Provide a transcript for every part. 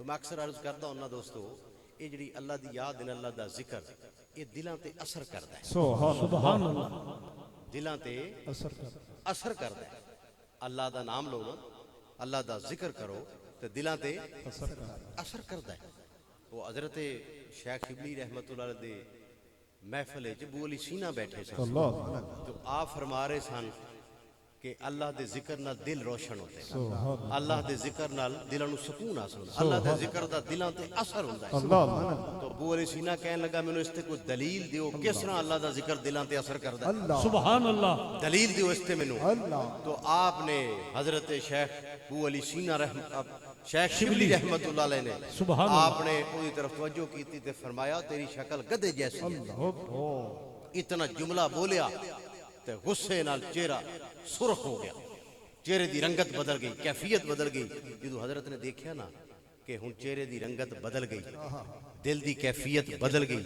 تو میں اکثر عرض کرتا ہوں نا دوستو، یہ جڑی اللہ دی یاد ہے، اللہ دا ذکر، یہ دلاں تے اثر کردا ہے. سبحان اللہ. دلاں تے اثر کردا ہے. اللہ دا نام لو نا، اللہ دا ذکر کرو تے دلاں تے اثر کردا ہے. وہ حضرت شیخ شبلی رحمت اللہ علیہ دے محفل وچ ابو علی سینا بیٹھے سن، تو آپ فرما رہے سن کہ اللہ دے ذکر نال دل روشن ہوتے ہیں، اللہ دے ذکر نال دلاں نوں سکون حاصل ہوندا، اللہ دے ذکر دا دلاں تے اثر ہوندا ہے. تو ابو علی سینا کہنے لگا مینوں اس تے کوئی دلیل دیو کس طرح اللہ دا ذکر دلاں تے اثر کردا ہے، سبحان اللہ. دلیل دیو اس تے مینوں. تو آپ نے حضرت شیخ ابو علی سینا شیخ شبلی رحمت اللہ علیہ نے آپ نے اس طرف توجہ کی تے فرمایا تیری شکل گدھے جیسی ہے. اتنا جملہ بولیا تے غصے نال چہرہ سرخ ہو گیا، چہرے دی رنگت بدل گئی، کیفیت بدل گئی. جدو حضرت نے دیکھا نا کہ ہن چہرے دی رنگت بدل گئی، دل دی کیفیت بدل گئی،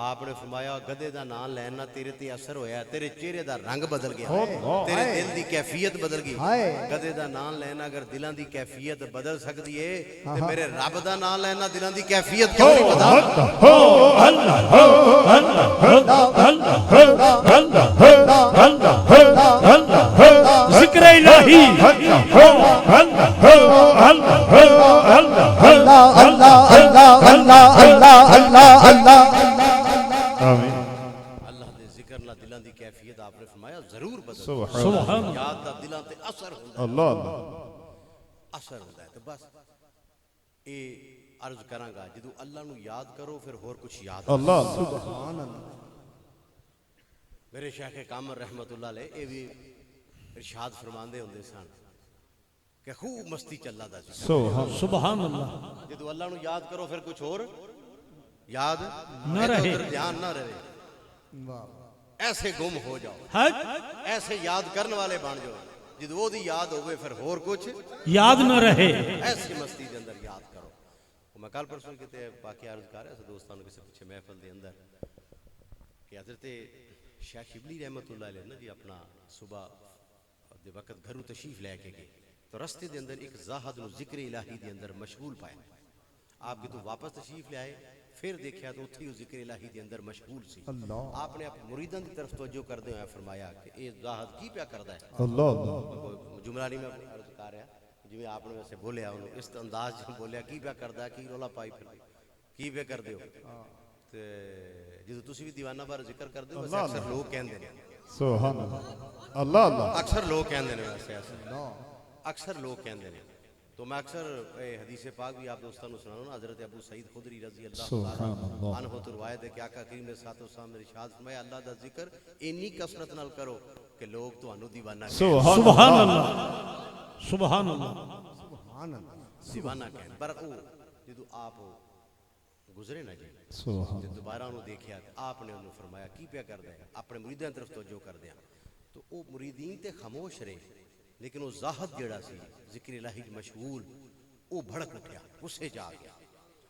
آپ نے فرمایا گدھے دا نام لینا تیرے تے اثر ہویا، تیرے چہرے دا رنگ بدل گیا، تیرے دل دی کیفیت بدل گئی. گدھے دا نام لینا اگر دلاں دی کیفیت بدل سکتی ہے تے میرے رب دا نام لینا دلاں دی کیفیت کیوں نہیں بدل؟ ذکر الہی اللہ دے ذکر نال دلاں دی کیفیت آپ نے فرمایا ضرور بدل. سبحان یاد دا دلاں تے اثر ہوندا ہے، اللہ. اثر ہوندا ہے. تو بس اے عرض کراں گا جدو اللہ نو یاد کرو پھر ہور کچھ یاد اللہ. میرے شیخ کامل رحمت اللہ علیہ اے بھی ارشاد فرماندے ہوندے سن کہ خوب مستی چلا دا ذکر. سبحان اللہ. جدو اللہ نو یاد کرو پھر کچھ اور یاد نہ رہے، ادھر دھیان نہ رہے، ایسے گم ہو جاؤ، حج ایسے یاد کرنے والے بن جاؤ جدو وہ دی یاد ہوئے پھر ہور کچھ یاد نہ رہے. ایسی مستی دے اندر یاد کرو. میں کل پرسوں کہتے باقی عرض کر رہا تھا دوستانوں کسی پچھے محفل دے اندر کہ حضرت شیخ شبلی رحمت اللہ علیہ نا جی اپنا صبح دے وقت گھروں تشریف لے کے گئے تو رستے دے اندر ایک زاہد نو ذکر الہی دے اندر مشغول پائے. آپ کی تو واپس تشریف لے آئے، پھر دیکھا تو اتھی وہ ذکر الہی دے اندر مشغول سی. آپ نے اپنے مریدان کی طرف توجہ کردے ہوئے فرمایا کہ اے زاہد کی پیا کردا ہے؟ جملہ نہیں میں عرض کر رہا جی آپ نے ویسے بولیا انہوں اس انداز جو بولیا کی پیا کردا ہے، کی رولا پائی پھر کی پیا کردے ہو. تے جدو تسی بھی دیوانہ بار ذکر کردے ہو ویسے اکثر لوگ کہندے ہیں، سبحان اللہ. اکثر لوگ کہندے ہیں، ویسے اکثر لوگ کہندے ہیں. تو میں اکثر حدیث پاک بھی آپ دوستانوں سناؤں نا، حضرت ابو سعید خدری رضی اللہ عنہ تو روایت ہے کہ آقا کریم نے ساتھ و سامنے ارشاد فرمایا اللہ دا ذکر اتنی کثرت نال کرو کہ لوگ تانوں دیوانہ کہیں. سبحان اللہ. سبحان اللہ. دیوانہ کہیں. پر او جدو آپ گزرے نا جی دوبارہ انہوں دیکھیا آپ نے انہوں فرمایا کی پیا کر دیا، اپنے مریدین طرف توجہ کر دیا تو او مریدین تے خاموش رہے، لیکن وہ زاہد جڑا سی ذکر الہی مشغول او بھڑک اٹھیا، اسے جا گیا.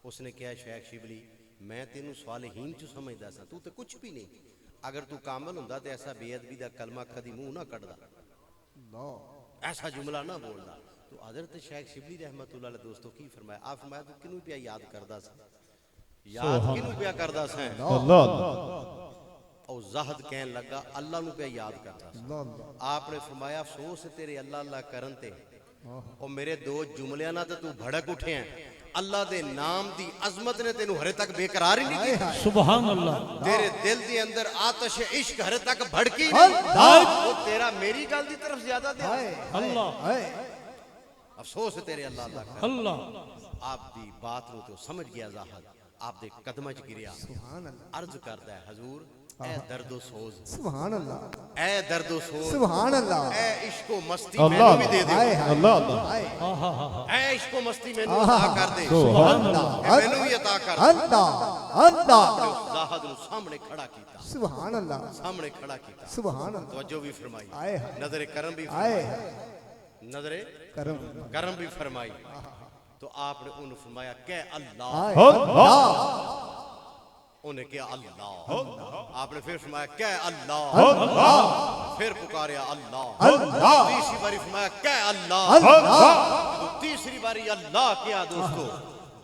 اس نے کہا شیخ شبلی میں تینوں صالحین چو سمجھدا سا، تو تے کچھ بھی نہیں، اگر تو کامل ہوندا تے ایسا بے ادبی دا کلمہ کدی منہ نہ کڈدا، ایسا جملہ نہ بولدا. تو حضرت شیخ شبلی رحمت اللہ علیہ دوستو کی فرمایا؟ آپ فرمایا تو کنوں پیا یاد کردا سا، یاد کنوں پیا کردا سا؟ او زہد کہن لگا اللہ نو پہ یاد کرتا سا. آپ نے فرمایا افسوس تیرے اللہ اللہ کرن تے او میرے دو جملیاں نہ تے تو بھڑک اٹھے ہیں، اللہ دے نام دی عظمت نے تینوں ہرے تک بے قرار ہی نہیں کی. سبحان اللہ. تیرے دل دی اندر آتش عشق ہرے تک بھڑکی نہیں، وہ تیرا میری گل دی طرف زیادہ دے. اللہ افسوس تیرے اللہ اللہ کرن. اللہ آپ دی بات نو تو سمجھ گیا زاہد، آپ دے قدمہ چ گریا، عرض کرتا ہے حضور اے درد و سوز، سبحان اللہ، اے درد و سوز، سبحان اللہ، اے عشق و مستی میں بھی دے دے، اے عشق و مستی میں عطا کر دے، سبحان اللہ، میں بھی عطا کر دے. اللہ زاہد نو سامنے کھڑا کیتا، سبحان اللہ، سامنے کھڑا کیتا، سبحان اللہ، توجہ بھی فرمائی، نظر کرم بھی فرمائی، نظر کرم بھی فرمائی. تو آپ نے انہوں فرمایا کہ اللہ، انہیں کیا اللہ، آپ نے پھر فرمایا کہ اللہ، پھر پکاریا اللہ، تیسری باری فرمایا کہ اللہ، تیسری باری اللہ کیا دوستو،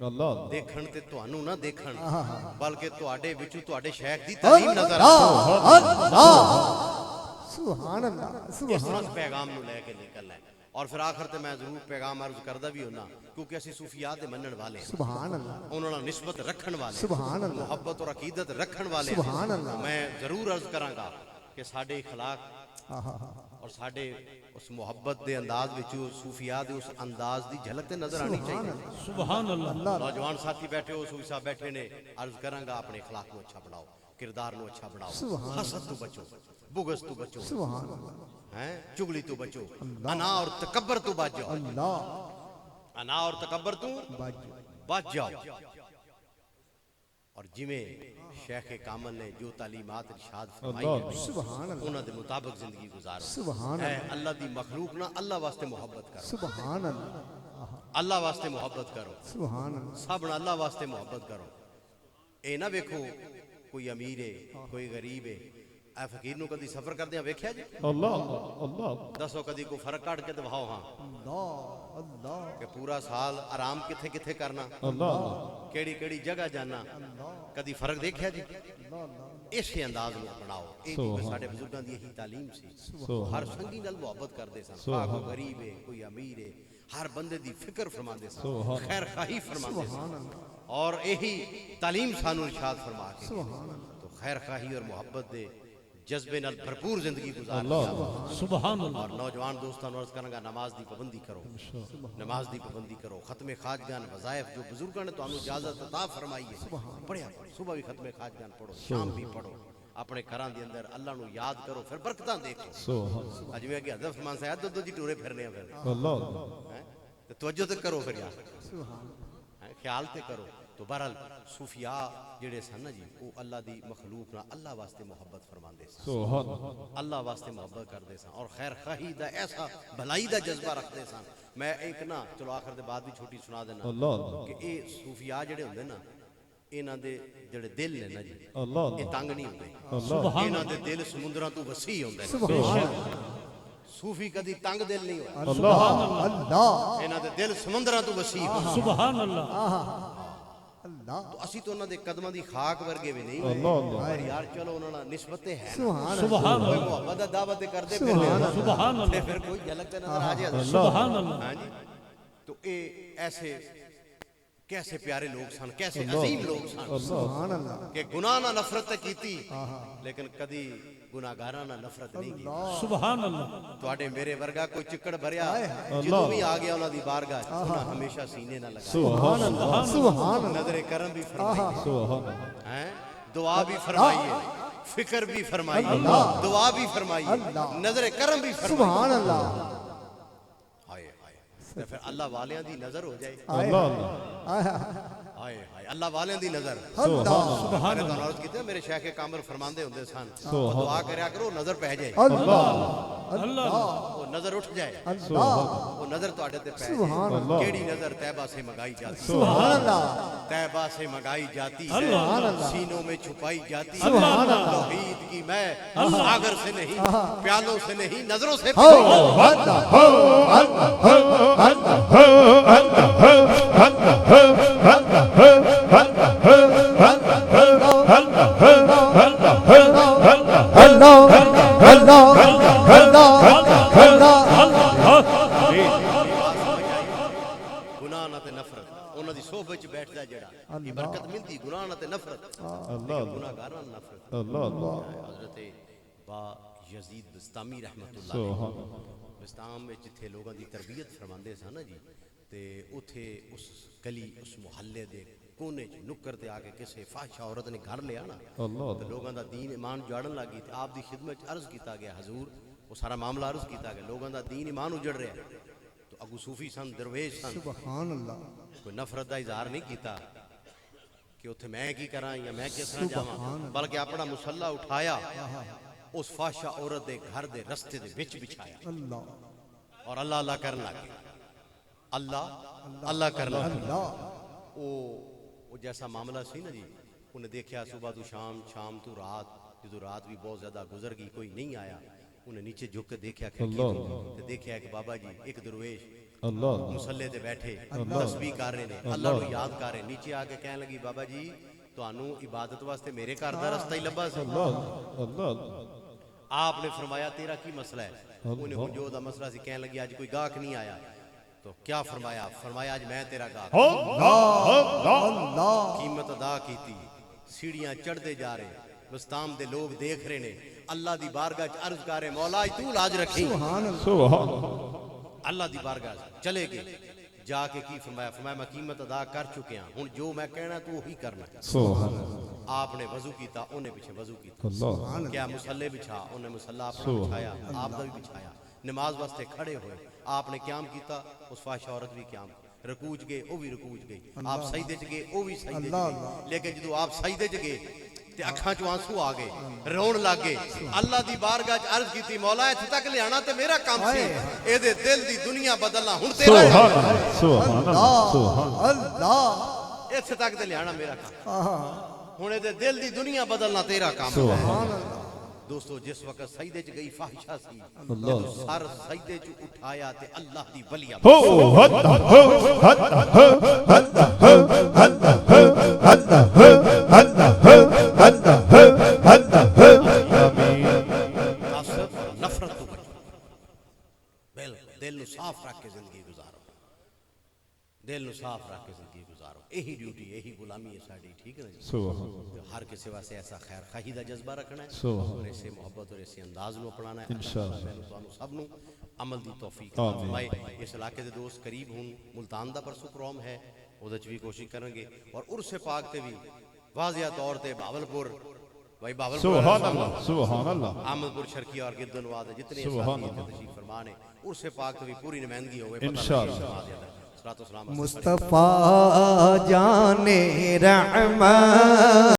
اللہ ਦੇਖਣ ਤੇ ਤੁਹਾਨੂੰ ਨਾ ਦੇਖਣ ਬਲਕਿ ਤੁਹਾਡੇ ਵਿੱਚੋਂ ਤੁਹਾਡੇ ਸ਼ੈਖ ਦੀ ਤਾਲੀਮ ਨਜ਼ਰ ਆਵੇ ਸੁਭਾਨ ਅੱਲਾਹ ਇਸ ਸੁਭਾਨ ਤਰ੍ਹਾਂ ਇਸ ਪੈਗਾਮ ਨੂੰ ਲੈ ਕੇ ਨਿਕਲਣਾ ਹੈ اور پھر آخر تے میں ضرور پیغام عرض کردہ بھی ہونا کیونکہ اسی صوفیات دے منن والے ہیں سبحان اللہ انہوں نے نسبت رکھن والے سبحان اللہ محبت اور عقیدت رکھن والے ہیں سبحان اللہ میں ضرور عرض کراں گا کہ ساڈے اخلاق اور ساڈے اس محبت دے انداز وچ صوفیات دے اس انداز دی جھلک تے نظر آنی چاہیے سبحان اللہ نوجوان ساتھی بیٹھے ہو صوفی صاحب بیٹھے نے عرض کراں گا اپنے اخلاق کو اچھا بناؤ کردار نو اچھا بناؤ حسد تو بچو بغض تو بچو سبحان اللہ ہیں چگلی تو بچو انا اور تکبر تو بچ جاؤ اللہ انا اور تکبر تو بچ جاؤ اور جویں شیخ کامل نے جو تعلیمات ارشاد فرمائی ہیں سبحان اللہ انہاں دے مطابق زندگی گزارو سبحان اے اللہ دی مخلوق نہ اللہ واسطے محبت کرو سبحان اللہ اللہ واسطے محبت کرو سبحان اللہ سب نہ اللہ واسطے محبت کرو اے نہ ویکھو کوئی امیر ہے کوئی غریب ہے اے فقیر نو کدی سفر کردے ویکھیا جی اللہ اللہ دسو کدی کو فرق کٹ کے دکھاؤ ہاں اللہ اللہ کہ پورا سال آرام کتھے کتھے کرنا اللہ کیڑی کیڑی جگہ جانا کدی فرق دیکھیا جی اسی انداز میں بناؤ یہ ساڈے بزرگاں دی یہی تعلیم سی ہر سنگی نال محبت کردے سن خواہ کوئی غریب ہے کوئی امیر ہے ہر بندے دی فکر فرماندے سن خیر خواہی فرماندے سن اور یہی تعلیم سانو ارشاد فرما کے تو خیر خواہی اور محبت دے جذبے نال بھرپور زندگی گزار سبحان اللہ اور نوجوان دوستان عرض کرنگا نماز دی پابندی کرو نماز دی پابندی کرو ختم خواجگان وظائف جو بزرگاں نے تو انہوں اجازت عطا فرمائی ہے پڑھیا پڑھو صبح بھی ختم خواجگان پڑھو شام بھی پڑھو اپنے گھراں دے اندر اللہ نو یاد کرو پھر برکتاں دیکھو اج میں کہ حضرت فرمان سے دو جی ٹورے پھرنے ہیں پھر اللہ توجہ تے کرو پھر یار خیال تے کرو تو بہرحال صوفیاء جڑے سن نا جی وہ اللہ دی مخلوق نہ اللہ واسطے محبت فرماندے سن سبحان اللہ واسطے محبت کردے سن اور خیر خواہی دا ایسا بھلائی دا جذبہ رکھدے سن میں ایک نا چلو آخر دے بعد بھی چھوٹی سنا دینا اللہ کہ اے صوفیاء جڑے ہوندے نا انہاں دے جڑے دل نے نا جی اللہ یہ تنگ نہیں ہوندے سبحان انہاں دے دل سمندراں تو وسیع ہوندے صوفی کدی تنگ دل نہیں ہوئے اللہ اللہ انہاں دے دل سمندراں تو وسیع ہوندے سبحان اللہ اللہ تو اسی تو انہاں دے قدماں دی خاک ورگے بھی نہیں اللہ پر یار چلو انہاں نال نسبت ہے سبحان سبحان کوئی اللہ محبت دا دعوت کردے پھر سبحان اللہ پھر کوئی جھلک تے نظر آ جائے سبحان اللہ ہاں جی تو اے ایسے کیسے پیارے لوگ سن کیسے عظیم لوگ سن سبحان اللہ کہ گناہ نہ نفرت کیتی لیکن کدی گناہگاراں نہ نفرت نہیں کی سبحان اللہ تواڈے میرے ورگا کوئی چکڑ بھریا جدوں بھی آ گیا انہاں دی بارگاہ انہاں ہمیشہ سینے نہ لگا سبحان اللہ سبحان نظر کرم بھی فرمائی سبحان ہیں دعا بھی فرمائیے فکر بھی فرمائیے دعا بھی فرمائیے نظر کرم بھی فرمائیے سبحان اللہ ہائے ہائے پھر اللہ والیاں دی نظر ہو جائے اللہ ہائے ہائے اللہ والیاں دی نظر سبحان میں نے اللہ عرض کی تھی میرے شیخ کامل فرماندے ہوندے سن دعا کریا کرو نظر پہ جائے اللہ اللہ وہ نظر اٹھ جائے اللہ وہ نظر تواڈے تے پہ سبحان جائے اللہ کیڑی نظر طیبہ سے منگائی جاتی سبحان اللہ طیبہ سے منگائی جاتی ہے سبحان اللہ سینوں میں چھپائی جاتی ہے سبحان اللہ توحید کی میں ساگر سے نہیں پیالوں سے نہیں نظروں سے گناہ نہ تے نفرت انہاں دی صحبت وچ بیٹھدا جڑا یہ برکت ملدی گناہ نہ تے نفرت اللہ گناہگاراں نال نفرت اللہ حضرت با یزید بستامی رحمت اللہ سبحان علیہ بستام میں جتھے لوگاں دی تربیت فرماندے سن نا جی تے اوتھے اس گلی اس محلے دے کونے چ نکر تے آ کے کسے فاحشہ عورت نے گھر لیا نا اللہ تے لوگاں دا دین ایمان جاڑن لگی تے آپ دی خدمت عرض کیتا گیا حضور وہ سارا معاملہ عرض کیتا گیا لوگاں دا دین ایمان اجڑ رہا ہے تو اگو صوفی سن درویش سن سبحان اللہ کوئی نفرت دا اظہار نہیں کیتا کہ اتھے میں کی کراں یا میں کس طرح جاواں بلکہ اپنا مصلی اٹھایا اس فاحشہ عورت دے گھر دے رستے دے وچ بچھایا اللہ اور اللہ اللہ کرن لگے اللہ اللہ کرن لگے اللہ وہ جیسا معاملہ سی نا جی انہیں دیکھیا صبح تو شام شام تو رات جدو رات بھی بہت زیادہ گزر گئی کوئی نہیں آیا انہیں نیچے جھک کے دیکھیا کھڑکی تو دیکھیا کہ بابا جی ایک درویش اللہ مسلے تے بیٹھے تسبیح کر رہے نے اللہ نو یاد کر رہے نیچے آ کے کہنے لگی بابا جی تانوں عبادت واسطے میرے گھر دا رستہ ہی لبا سی آپ نے فرمایا تیرا کی مسئلہ ہے انہیں ہن جو دا مسئلہ سی کہنے لگی آج کوئی گاہک نہیں آیا تو کیا فرمایا فرمایا آج میں تیرا گاہک اللہ قیمت ادا کیتی سیڑھیاں چڑھتے جا رہے مستام دے لوگ دیکھ رہے نے اللہ دی بارگاہ چ عرض کر رہے مولا اج تو لاج رکھی سبحان اللہ دی بارگاہ چلے گئے جا کے کی فرمایا فرمایا میں قیمت ادا کر چکے ہیں ہن جو میں کہنا تو وہی کرنا سبحان آپ نے وضو کیتا انہیں پیچھے وضو کیتا اللہ کیا مسلے بچھا انہیں مسلح اپنا بچھایا آپ دا بھی بچھایا نماز واسطے کھڑے ہوئے آپ نے قیام کیتا اس فاحش عورت بھی قیام رکوع گئے وہ بھی رکوع گئی آپ سجدے چ گئے وہ بھی سجدے چ گئی لیکن جدو آپ سجدے چ گئے تے اکھاں چوں آنسو آ گئے رون لگ گئے اللہ دی بارگاہ چ عرض کیتی مولا ایتھے تک لے آنا تے میرا کام سی اے دے دل دی دنیا بدلنا ہن تیرا سبحان اللہ سبحان اللہ ایتھے تک تے لے آنا میرا کام ہن اے دے دل دی دنیا بدلنا تیرا کام سبحان دوستو جس وقت سجدے چ گئی فاحشہ سی اللہ جدو سر سجدے چ اٹھایا تے اللہ دی ولیہ نفرت تو بچو دل نو صاف رکھ کے زندگی گزارو دل نو صاف رکھ کے زندگی گزارو یہی ڈیوٹی یہی غلامی ہے ساڈی ٹھیک ہے نا جی سبحان ہر کسی واسطے ایسا خیر خواہی دا جذبہ رکھنا ہے سبحان اور اسے محبت اور اسے انداز نو اپنانا ہے انشاءاللہ میں تانوں سب نو عمل دی توفیق آمین فرمائے اس علاقے دے دوست قریب ہوں ملتان دا پرسوں پروگرام ہے اودے وچ بھی کوشش کریں گے اور عرس پاک تے بھی واضح طور تے بہاولپور بھائی سبحان اللہ سبحان اللہ احمد پور شرقی اور گردنواد جتنے سبحان ساتھی اللہ تشریف فرما نے عرس پاک تے بھی پوری نمائندگی ہوئے انشاءاللہ صلاۃ و سلام مصطفیٰ جان رحمت